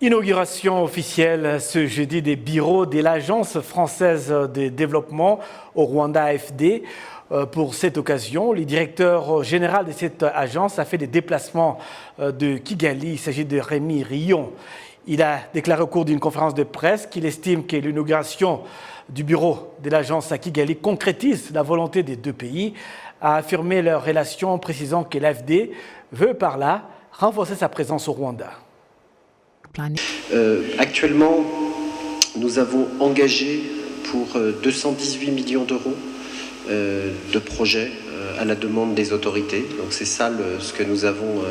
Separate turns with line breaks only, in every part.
Inauguration officielle ce jeudi des bureaux de l'Agence française de développement au Rwanda AFD. Pour cette occasion, le directeur général de cette agence a fait des déplacements de Kigali. Il s'agit de Rémi Rion. Il a déclaré au cours d'une conférence de presse qu'il estime que l'inauguration du bureau de l'agence à Kigali concrétise la volonté des deux pays à affirmer leurs relations, précisant que l'AFD veut par là renforcer sa présence au Rwanda.
Actuellement, nous avons engagé pour 218 millions d'euros de projets à la demande des autorités. Donc c'est ça ce que nous avons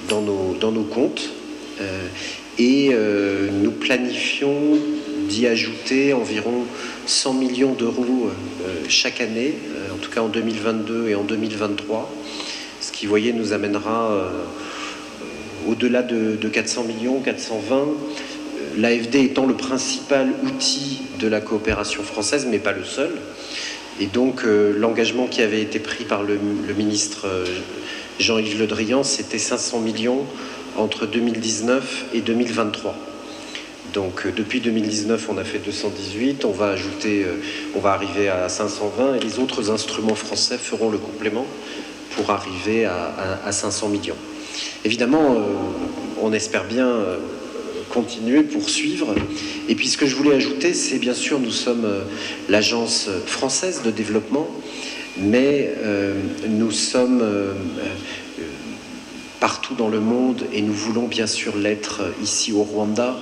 dans nos comptes. Nous planifions d'y ajouter environ 100 millions d'euros chaque année, en tout cas en 2022 et en 2023, ce qui, vous voyez, nous amènera au-delà de 400 millions, 420, l'AFD étant le principal outil de la coopération française, mais pas le seul. Et donc l'engagement qui avait été pris par le ministre Jean-Yves Le Drian, c'était 500 millions entre 2019 et 2023. Donc depuis 2019, on a fait 218, on va arriver à 520 et les autres instruments français feront le complément pour arriver à 500 millions. Évidemment, on espère bien continuer, poursuivre. Et puis ce que je voulais ajouter, c'est bien sûr, nous sommes l'agence française de développement, mais nous sommes partout dans le monde et nous voulons bien sûr l'être ici au Rwanda,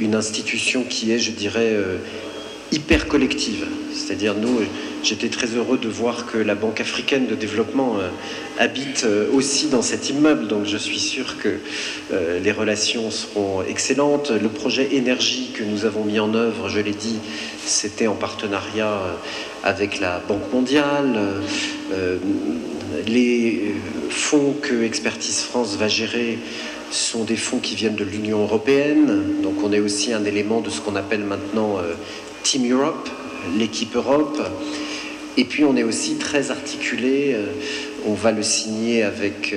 une institution qui est, je dirais, hyper collective. C'est-à-dire, j'étais très heureux de voir que la Banque africaine de développement habite aussi dans cet immeuble, donc je suis sûr que les relations seront excellentes. Le projet énergie que nous avons mis en œuvre, je l'ai dit, c'était en partenariat avec la Banque mondiale. Les fonds que Expertise France va gérer sont des fonds qui viennent de l'Union européenne, donc on est aussi un élément de ce qu'on appelle maintenant Team Europe, l'équipe Europe. Et puis on est aussi très articulé, on va le signer avec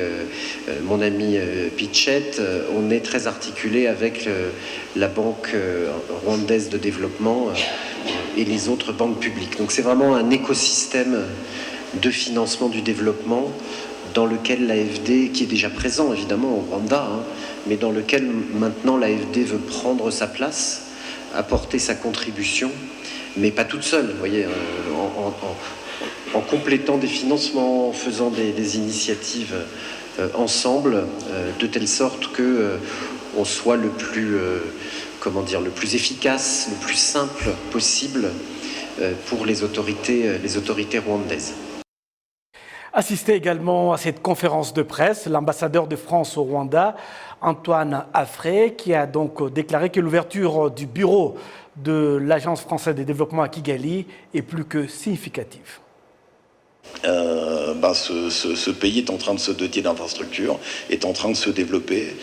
mon ami Pichette, on est très articulé avec la Banque rwandaise de développement et les autres banques publiques. Donc c'est vraiment un écosystème de financement du développement dans lequel l'AFD, qui est déjà présent évidemment au Rwanda, mais dans lequel maintenant l'AFD veut prendre sa place, apporter sa contribution, mais pas toute seule, vous voyez, en complétant des financements, en faisant des initiatives ensemble, de telle sorte que on soit le plus efficace, le plus simple possible pour les autorités rwandaises.
Assisté également à cette conférence de presse, l'ambassadeur de France au Rwanda, Antoine Affray, qui a donc déclaré que l'ouverture du bureau de l'Agence française de développement à Kigali est plus que significative.
Ce pays est en train de se doter d'infrastructures, est en train de se développer,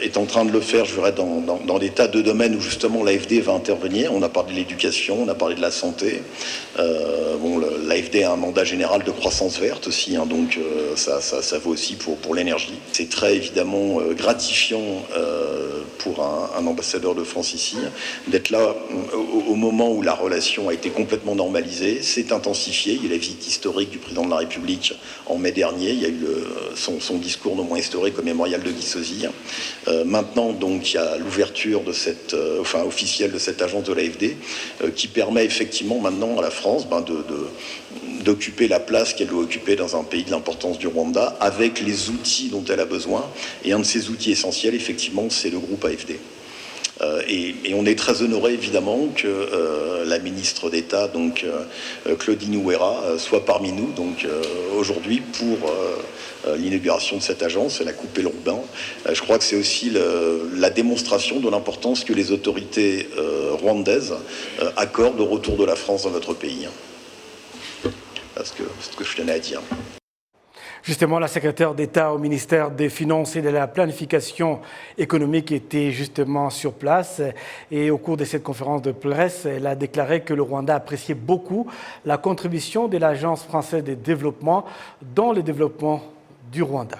est en train de le faire, je dirais, dans des tas de domaines où justement l'AFD va intervenir. On a parlé de l'éducation, on a parlé de la santé. L'AFD a un mandat général de croissance verte aussi, donc ça vaut aussi pour l'énergie. C'est très évidemment gratifiant pour un ambassadeur de France ici, d'être là au moment où la relation a été complètement normalisée, s'est intensifiée. Il y a la visite historique du président de la République en mai dernier, il y a eu son discours non moins historique au mémorial de Guy Sozy. Maintenant, donc, il y a l'ouverture de officielle de cette agence de l'AFD qui permet effectivement maintenant à la France d'occuper la place qu'elle doit occuper dans un pays de l'importance du Rwanda avec les outils dont elle a besoin. Et un de ces outils essentiels, effectivement, c'est le groupe AFD. Et on est très honoré évidemment que la ministre d'État, donc Claudine Ouera, soit parmi nous donc aujourd'hui pour l'inauguration de cette agence. Elle a coupé le ruban. Je crois que c'est aussi la démonstration de l'importance que les autorités rwandaises accordent au retour de la France dans notre pays. C'est ce que je tenais à dire.
Justement, la secrétaire d'État au ministère des Finances et de la Planification économique était justement sur place. Et au cours de cette conférence de presse, elle a déclaré que le Rwanda appréciait beaucoup la contribution de l'Agence française de développement dans le développement du Rwanda.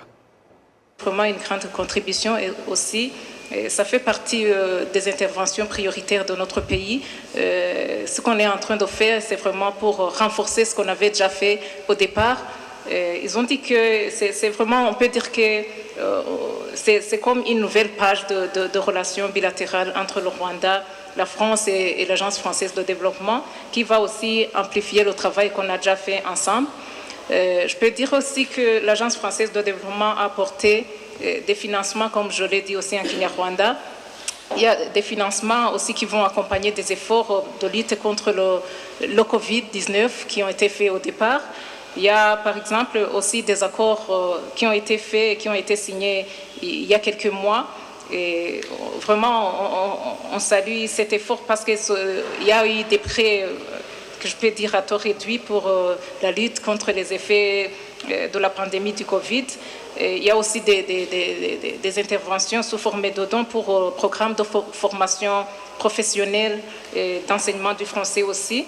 Vraiment une grande contribution et aussi Et ça fait partie des interventions prioritaires de notre pays. Ce qu'on est en train de faire, c'est vraiment pour renforcer ce qu'on avait déjà fait au départ. Ils ont dit que c'est vraiment, on peut dire que c'est comme une nouvelle page de relations bilatérales entre le Rwanda, la France et l'Agence française de développement, qui va aussi amplifier le travail qu'on a déjà fait ensemble. Je peux dire aussi que l'Agence française de développement a apporté des financements, comme je l'ai dit aussi en Kinyarwanda. Il y a des financements aussi qui vont accompagner des efforts de lutte contre le Covid-19 qui ont été faits au départ. Il y a par exemple aussi des accords qui ont été faits, qui ont été signés il y a quelques mois. Et vraiment, on salue cet effort parce qu'il y a eu des prêts que je peux dire à taux réduit pour la lutte contre les effets de la pandémie du Covid. Et il y a aussi des interventions sous forme de dons pour programmes de formation professionnelle et d'enseignement du français aussi.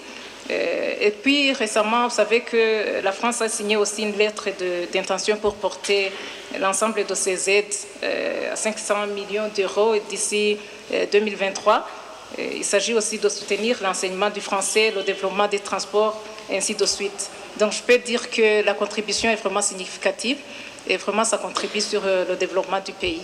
Et puis récemment, vous savez que la France a signé aussi une lettre d'intention pour porter l'ensemble de ces aides à 500 millions d'euros d'ici 2023. Il s'agit aussi de soutenir l'enseignement du français, le développement des transports, et ainsi de suite. Donc je peux dire que la contribution est vraiment significative et vraiment ça contribue sur le développement du pays.